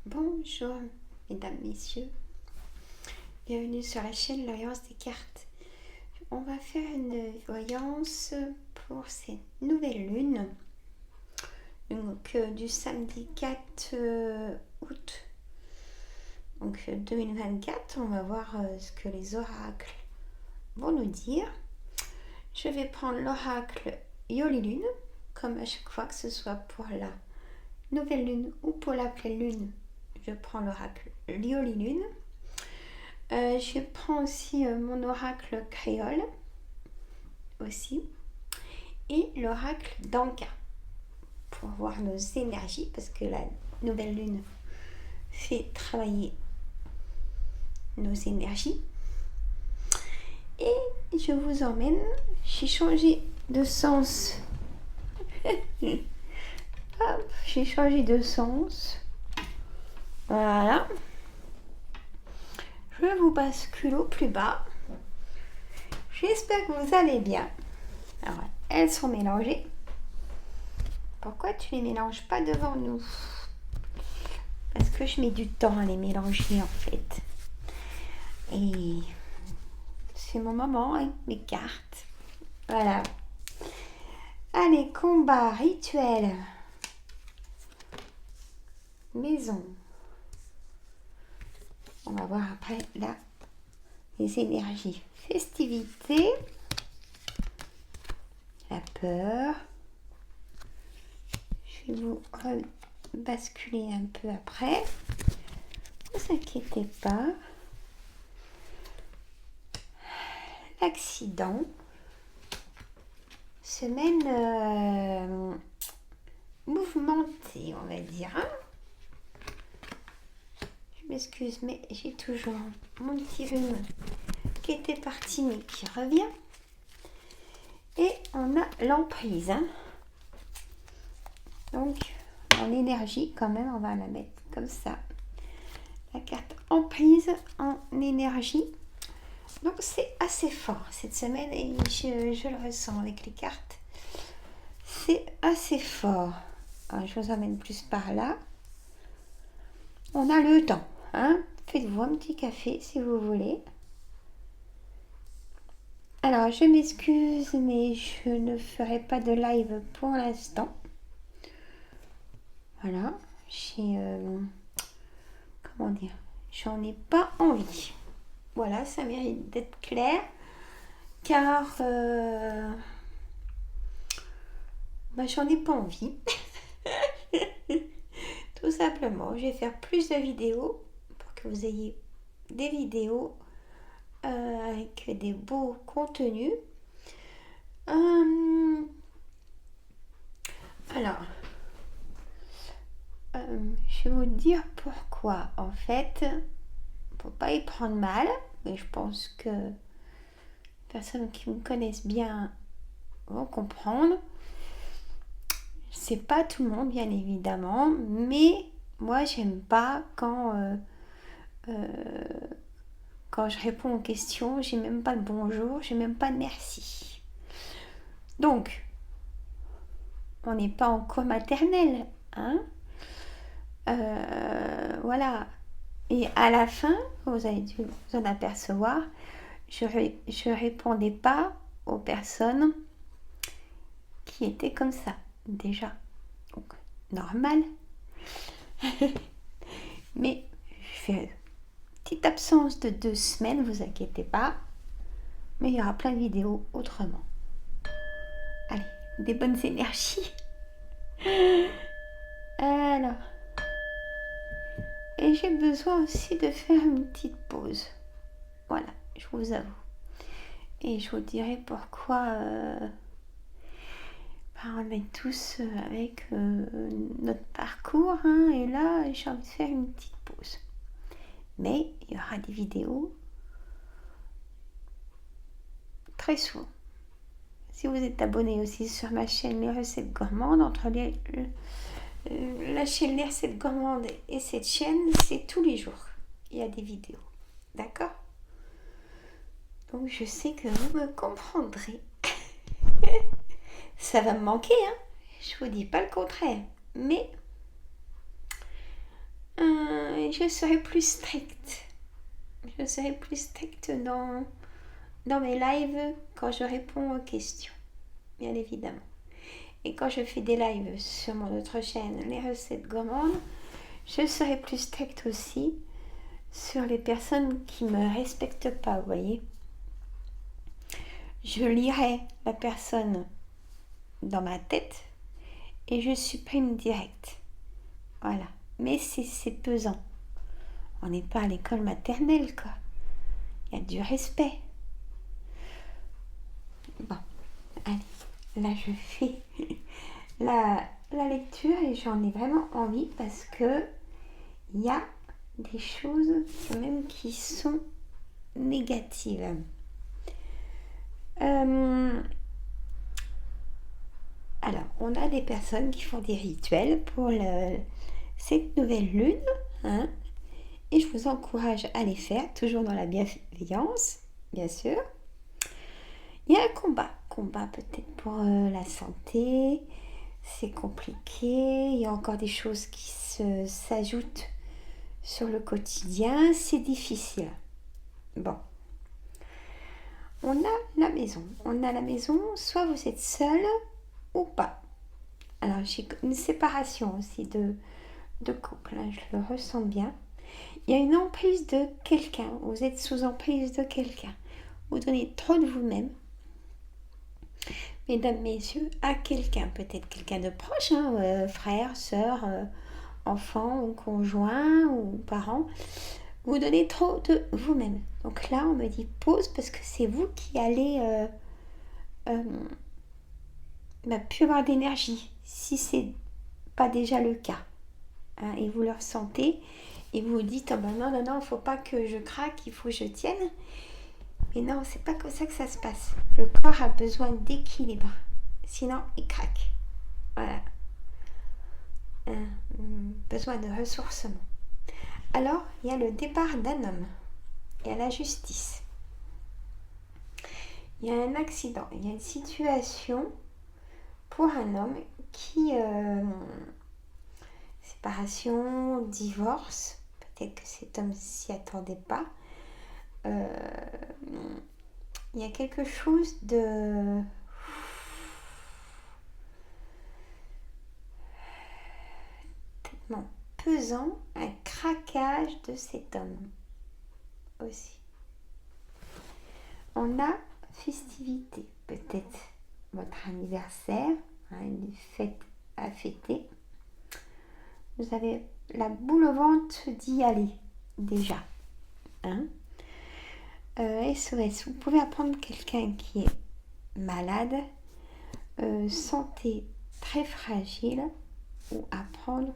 Bonjour, mesdames, messieurs. Bienvenue sur la chaîne Voyance des cartes. On va faire une voyance pour cette nouvelle lune. Donc, du samedi 4 août donc 2024. On va voir ce que les oracles vont nous dire. Je vais prendre l'oracle Yoli Lune, comme à chaque fois, que ce soit pour la nouvelle lune ou pour la pleine lune. Je prends l'oracle Yoli Lune. Je prends aussi mon oracle créole aussi et l'oracle d'Anka pour voir nos énergies, parce que la nouvelle lune fait travailler nos énergies. Et je vous emmène, j'ai changé de sens. Hop, j'ai changé de sens. Voilà. Je vous bascule au plus bas. J'espère que vous allez bien. Alors, elles sont mélangées. Pourquoi tu les mélanges pas devant nous? Parce que je mets du temps à les mélanger en fait. Et c'est mon moment avec mes cartes. Voilà. Allez, combat, rituel. Maison. On va voir après là les énergies. Festivité. La peur. Je vais vous basculer un peu après. Ne vous inquiétez pas. L'accident. Semaine mouvementée, on va dire. Hein, je m'excuse, mais j'ai toujours mon petit rhume qui était parti mais qui revient. Et on a l'emprise. Hein. Donc, en énergie, quand même, on va la mettre comme ça. La carte emprise en énergie. Donc, c'est assez fort cette semaine et je le ressens avec les cartes. C'est assez fort. Alors, je vous emmène plus par là. On a le temps. Hein. Faites-vous un petit café si vous voulez. Alors, je m'excuse, mais je ne ferai pas de live pour l'instant. Voilà. Comment dire, j'en ai pas envie. Voilà, ça mérite d'être clair. Car j'en ai pas envie. Tout simplement, je vais faire plus de vidéos pour que vous ayez des vidéos avec des beaux contenus. Alors, je vais vous dire pourquoi. En fait, faut pas y prendre mal, mais je pense que les personnes qui me connaissent bien vont comprendre. C'est pas tout le monde, bien évidemment, mais moi, j'aime pas quand je réponds aux questions, j'ai même pas de bonjour, j'ai même pas de merci. Donc, on n'est pas en cours maternel, hein. Voilà. Et à la fin, vous avez dû vous en apercevoir, je répondais pas aux personnes qui étaient comme ça, déjà. Donc, normal. Mais je fais une petite absence de 2 semaines, vous inquiétez pas. Mais il y aura plein de vidéos autrement. Allez, des bonnes énergies. Alors. Et j'ai besoin aussi de faire une petite pause. Voilà, je vous avoue. Et je vous dirai pourquoi on est tous avec notre parcours. Hein, et là, j'ai envie de faire une petite pause. Mais il y aura des vidéos très souvent. Si vous êtes abonné aussi sur ma chaîne Les Recettes Gourmandes, entre la chaîne Les Recettes Gourmandes et cette chaîne, c'est tous les jours. Il y a des vidéos. D'accord? Donc je sais que vous me comprendrez. Ça va me manquer, hein. Je vous dis pas le contraire. Mais je serai plus stricte. Je serai plus stricte dans mes lives quand je réponds aux questions, bien évidemment. Et quand je fais des lives sur mon autre chaîne, les recettes gourmandes, je serai plus stricte aussi sur les personnes qui ne me respectent pas, vous voyez. Je lirai la personne dans ma tête et je supprime direct. Voilà. Mais c'est pesant. On n'est pas à l'école maternelle, quoi. Il y a du respect. Bon, allez, là je fais la lecture et j'en ai vraiment envie parce que il y a des choses quand même qui sont négatives. Alors, on a des personnes qui font des rituels pour cette nouvelle lune, hein, et je vous encourage à les faire, toujours dans la bienveillance, bien sûr. Il y a un combat peut-être pour la santé, c'est compliqué, il y a encore des choses qui s'ajoutent sur le quotidien, c'est difficile. Bon. On a la maison, soit vous êtes seul ou pas. Alors j'ai une séparation aussi de couple, hein, je le ressens bien. Il y a une emprise de quelqu'un, vous êtes sous emprise de quelqu'un. Vous donnez trop de vous-même, mesdames, messieurs, à quelqu'un, peut-être quelqu'un de proche, hein, frère, sœur, enfant ou conjoint ou parent. Vous donnez trop de vous-même. Donc là, on me dit pause parce que c'est vous qui allez plus avoir d'énergie si c'est pas déjà le cas. Hein, et vous le ressentez et vous vous dites oh ben non, il ne faut pas que je craque, il faut que je tienne. Mais non, c'est pas comme ça que ça se passe. Le corps a besoin d'équilibre, sinon il craque. Voilà. Besoin de ressourcement. Alors, il y a le départ d'un homme. Il y a la justice. Il y a un accident. Il y a une situation pour un homme qui... séparation, divorce. Peut-être que cet homme s'y attendait pas. Il y a quelque chose de... tellement pesant, un craquage de cet homme aussi. On a festivité, peut-être votre anniversaire, hein, une fête à fêter. Vous avez la boule au ventre d'y aller déjà. Hein. SOS, vous pouvez apprendre quelqu'un qui est malade, santé très fragile, ou apprendre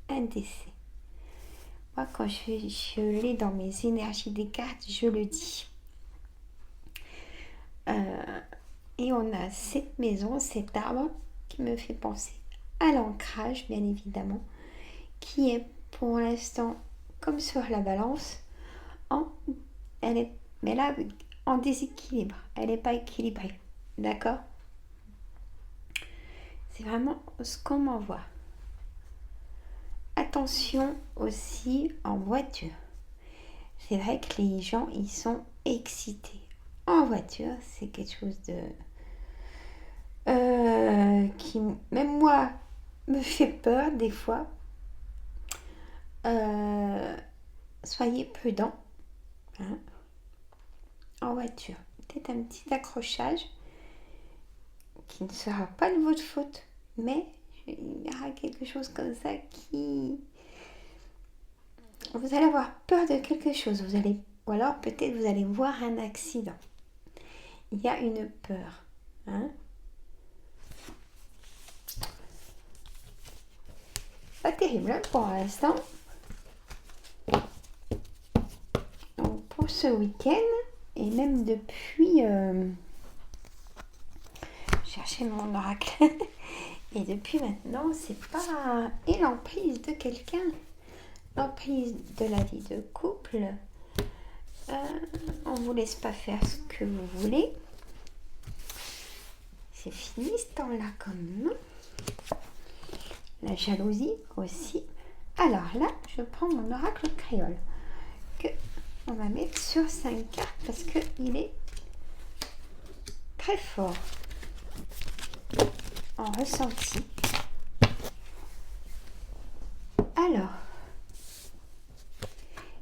un décès. Moi, quand je l'ai dans mes énergies des cartes, je le dis. Et on a cette maison, cet arbre qui me fait penser à l'ancrage, bien évidemment, qui est pour l'instant comme sur la balance, mais là, en déséquilibre. Elle n'est pas équilibrée. D'accord? C'est vraiment ce qu'on m'envoie. Attention aussi en voiture. C'est vrai que les gens, ils sont excités. En voiture, c'est quelque chose de... qui, même moi, me fait peur des fois. Soyez prudents. Hein, en voiture. Peut-être un petit accrochage qui ne sera pas de votre faute, mais il y aura quelque chose comme ça qui... Vous allez avoir peur de quelque chose, ou alors peut-être vous allez voir un accident. Il y a une peur. Hein? Pas terrible hein, pour l'instant. Donc, pour ce week-end, et même depuis... chercher mon oracle. Et depuis maintenant, c'est pas... Et l'emprise de quelqu'un. L'emprise de la vie de couple. On vous laisse pas faire ce que vous voulez. C'est fini ce temps-là quand même. La jalousie aussi. Alors là, je prends mon oracle créole que on va mettre sur 5 cartes parce qu'il est très fort en ressenti. Alors,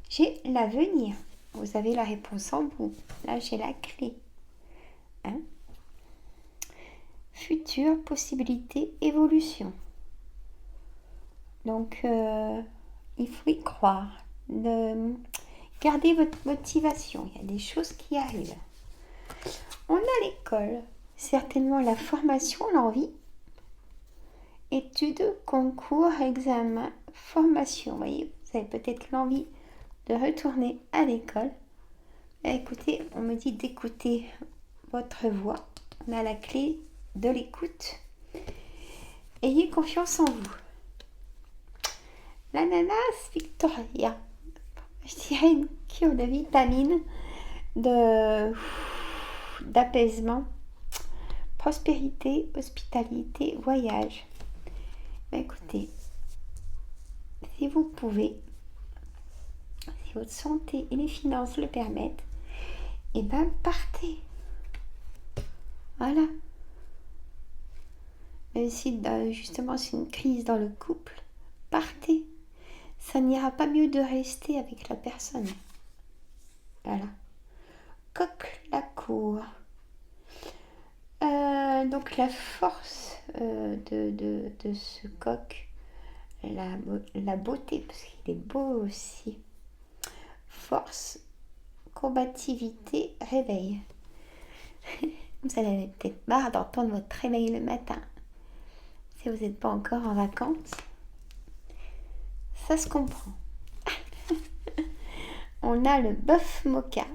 j'ai l'avenir. Vous avez la réponse en vous. Là, j'ai la clé. Hein? Futur, possibilité, évolution. Donc, il faut y croire. Gardez votre motivation. Il y a des choses qui arrivent. On a l'école. Certainement la formation, l'envie. Études, concours, examen, formation. Vous voyez, vous avez peut-être l'envie de retourner à l'école. Écoutez, on me dit d'écouter votre voix. On a la clé de l'écoute. Ayez confiance en vous. L'ananas Victoria. Je dirais une cure de vitamines, d'apaisement, prospérité, hospitalité, voyage. Écoutez, si vous pouvez, si votre santé et les finances le permettent, et bien partez. Voilà. Même si justement c'est une crise dans le couple, partez. Ça n'ira pas mieux de rester avec la personne. Voilà. Coq la cour. Donc la force de ce coq, la beauté, parce qu'il est beau aussi. Force, combativité, réveil. Vous allez peut-être marre d'entendre votre réveil le matin. Si vous n'êtes pas encore en vacances, ça se comprend. On a le bœuf moka.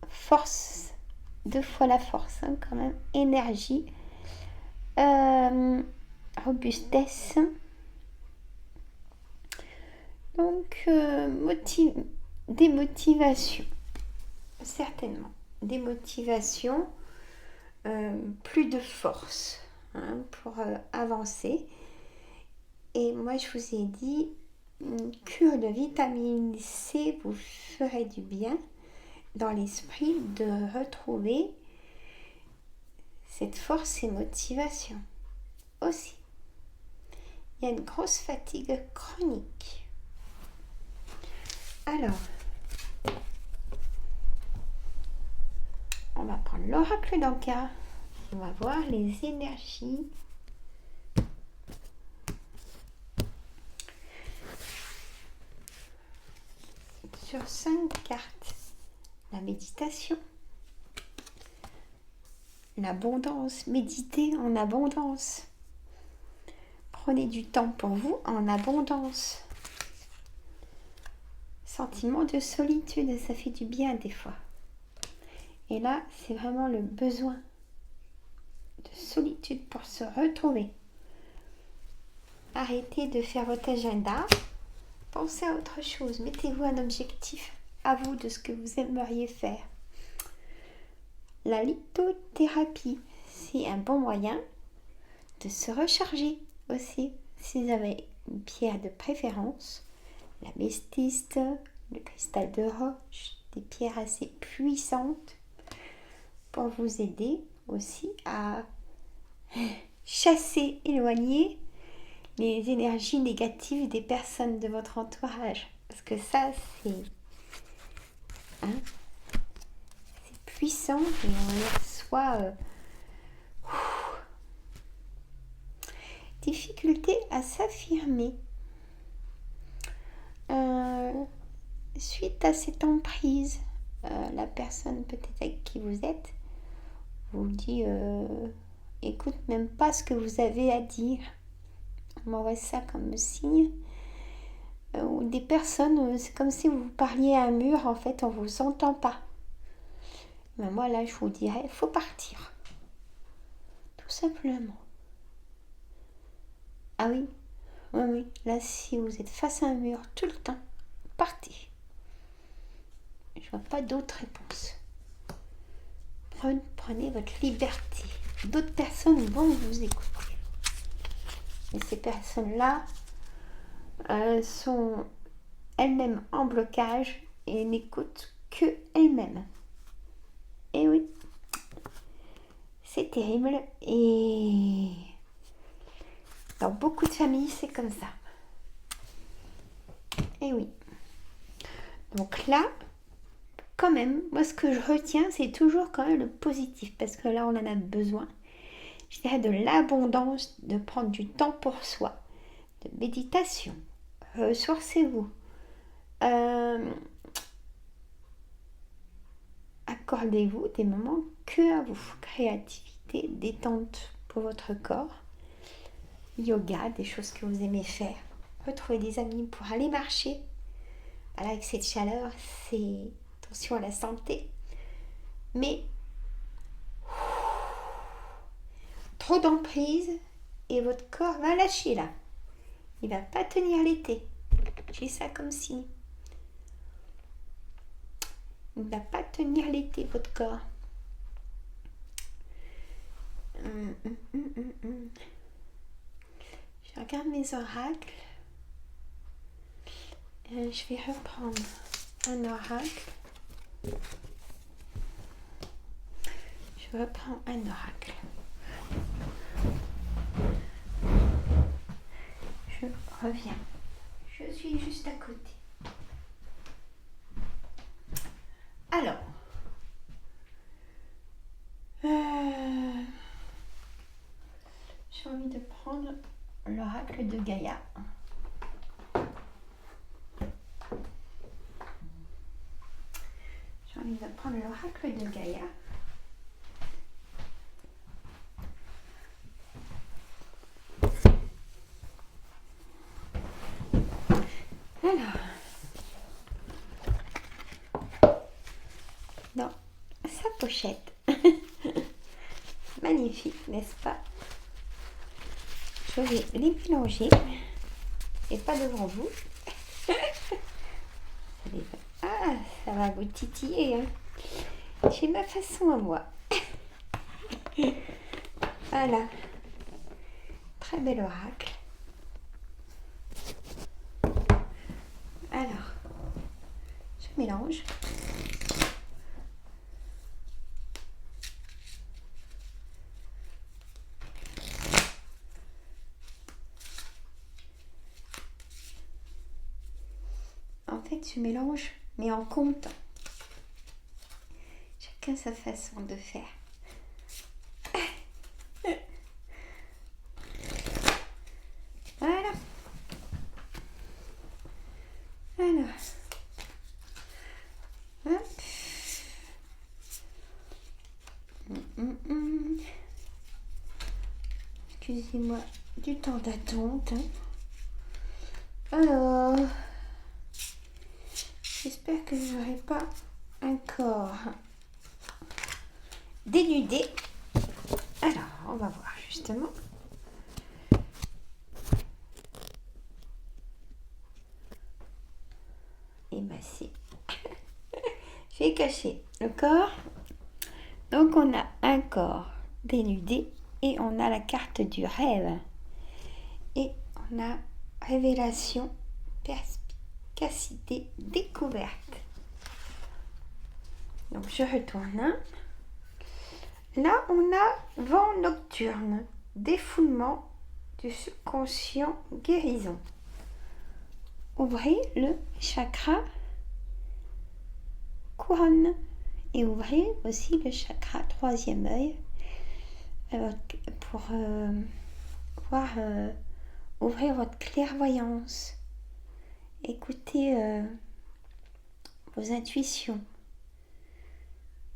Force, 2 fois la force, hein, quand même. Énergie. Robustesse. Donc, des motivations. Certainement. Des motivations. Plus de force, hein, pour avancer. Et moi, je vous ai dit, une cure de vitamine C vous ferait du bien dans l'esprit de retrouver cette force et motivation aussi. Il y a une grosse fatigue chronique. Alors, on va prendre l'oracle d'Anka. On va voir les énergies. Sur 5 cartes, la méditation, l'abondance, méditez en abondance. Prenez du temps pour vous en abondance. Sentiment de solitude, ça fait du bien des fois. Et là, c'est vraiment le besoin de solitude pour se retrouver. Arrêtez de faire votre agenda. Pensez à autre chose. Mettez-vous un objectif à vous de ce que vous aimeriez faire. La lithothérapie, c'est un bon moyen de se recharger aussi. Si vous avez une pierre de préférence, la mestiste, le cristal de roche, des pierres assez puissantes pour vous aider aussi à chasser, éloigner les énergies négatives des personnes de votre entourage. Parce que ça, c'est puissant et on les reçoit. Difficulté à s'affirmer. Suite à cette emprise, la personne peut-être avec qui vous êtes vous dit écoute même pas ce que vous avez à dire. On m'envoie ça comme signe. Ou des personnes, c'est comme si vous parliez à un mur, en fait, on ne vous entend pas. Mais moi, là, je vous dirais, il faut partir. Tout simplement. Ah oui, oui. Là, si vous êtes face à un mur tout le temps, partez. Je vois pas d'autre réponse. Prenez votre liberté. D'autres personnes vont vous écouter. Et ces personnes-là, sont elles-mêmes en blocage et n'écoutent que elles-mêmes. Et oui, c'est terrible et dans beaucoup de familles, c'est comme ça. Et oui. Donc là, quand même, moi ce que je retiens, c'est toujours quand même le positif parce que là, on en a besoin. Je dirais de l'abondance, de prendre du temps pour soi, de méditation. Ressourcez-vous. Accordez-vous des moments que à vous. Créativité, détente pour votre corps. Yoga, des choses que vous aimez faire. Retrouvez des amis pour aller marcher. Voilà, avec cette chaleur, c'est attention à la santé. Mais trop d'emprise et votre corps va lâcher là. Il va pas tenir l'été. J'ai ça comme signe. Il ne va pas tenir l'été, votre corps. Je regarde mes oracles. Je vais reprendre un oracle. Je reprends un oracle. Je reviens. Je suis juste à côté. Alors, j'ai envie de prendre l'oracle de Gaïa. J'ai envie de prendre l'oracle de Gaïa. Alors, dans sa pochette. Magnifique, n'est-ce pas? Je vais les mélanger. Et pas devant vous. Ah, ça va vous titiller. Hein. J'ai ma façon à moi. Voilà. Très bel oracle. Alors, je mélange. En fait, je mélange, mais en comptant. Chacun sa façon de faire. Voilà. Alors. Hop. Excusez-moi du temps d'attente. Alors, j'espère que je n'aurai pas un corps dénudé. Alors, on va voir justement. Et ben si. Je vais cacher le corps. Donc on a un corps dénudé et on a la carte du rêve. Et on a révélation, perspicacité, découverte. Donc je retourne. Là on a vent nocturne, défoulement du subconscient, guérison. Ouvrez le chakra couronne et ouvrez aussi le chakra troisième œil pour voir ouvrir votre clairvoyance. Écoutez vos intuitions.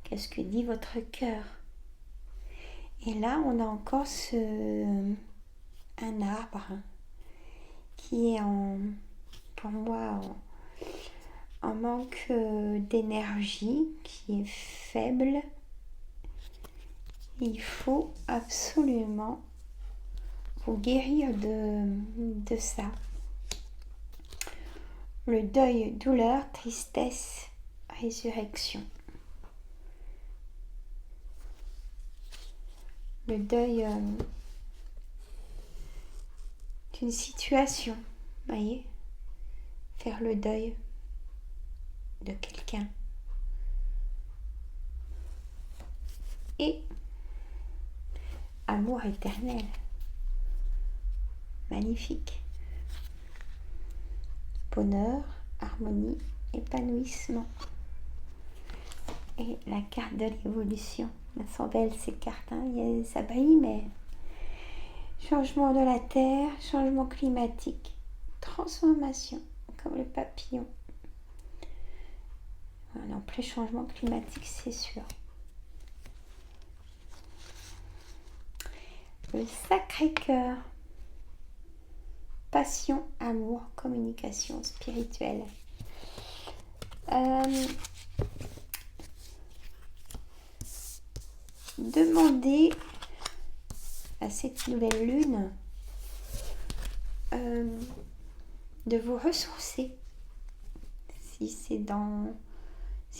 Qu'est-ce que dit votre cœur? Et là, on a encore un arbre qui est pour moi en manque d'énergie, qui est faible. Il faut absolument vous guérir de ça. Le deuil, douleur, tristesse, résurrection. Le deuil d'une situation, voyez, faire le deuil de quelqu'un. Et amour éternel, magnifique. Bonheur, harmonie, épanouissement. Et la carte de l'évolution. Elles sont belles ces cartes, hein. Ça brille, mais changement de la terre, changement climatique, transformation, comme le papillon. En plein changement climatique, c'est sûr. Le Sacré-Cœur. Passion, amour, communication spirituelle. Demandez à cette nouvelle lune de vous ressourcer. Si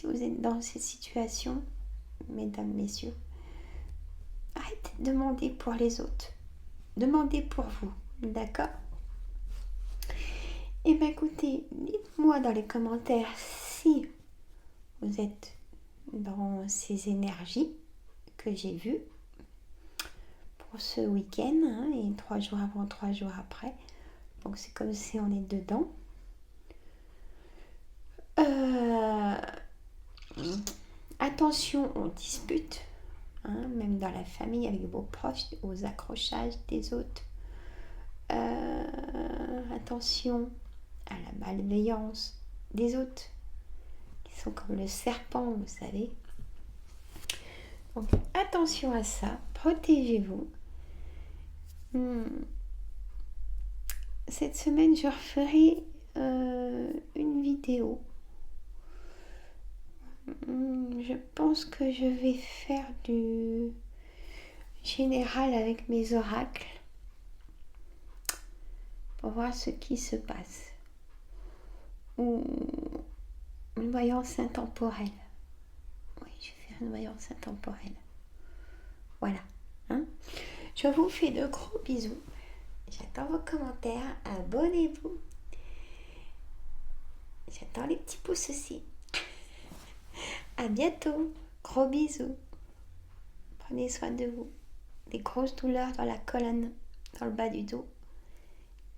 vous êtes dans cette situation, mesdames, messieurs, arrêtez de demander pour les autres. Demandez pour vous, d'accord? Et bien écoutez, dites-moi dans les commentaires si vous êtes dans ces énergies que j'ai vues pour ce week-end, hein, et 3 jours avant, 3 jours après. Donc c'est comme si on est dedans. Attention aux disputes, hein, même dans la famille, avec vos proches, aux accrochages des autres. Attention à la malveillance des autres, qui sont comme le serpent, vous savez. Donc attention à ça, protégez-vous. Cette semaine, je referai une vidéo. Je pense que je vais faire du général avec mes oracles pour voir ce qui se passe. Ou une voyance intemporelle. Oui, je vais faire une voyance intemporelle. Voilà. Hein? Je vous fais de gros bisous. J'attends vos commentaires. Abonnez-vous. J'attends les petits pouces aussi. À bientôt. Gros bisous. Prenez soin de vous. Des grosses douleurs dans la colonne, dans le bas du dos.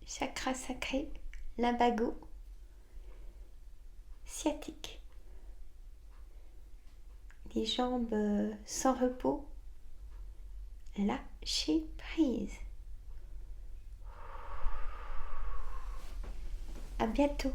Chakra sacré, lumbago, sciatique. Les jambes sans repos. Lâchez prise. À bientôt.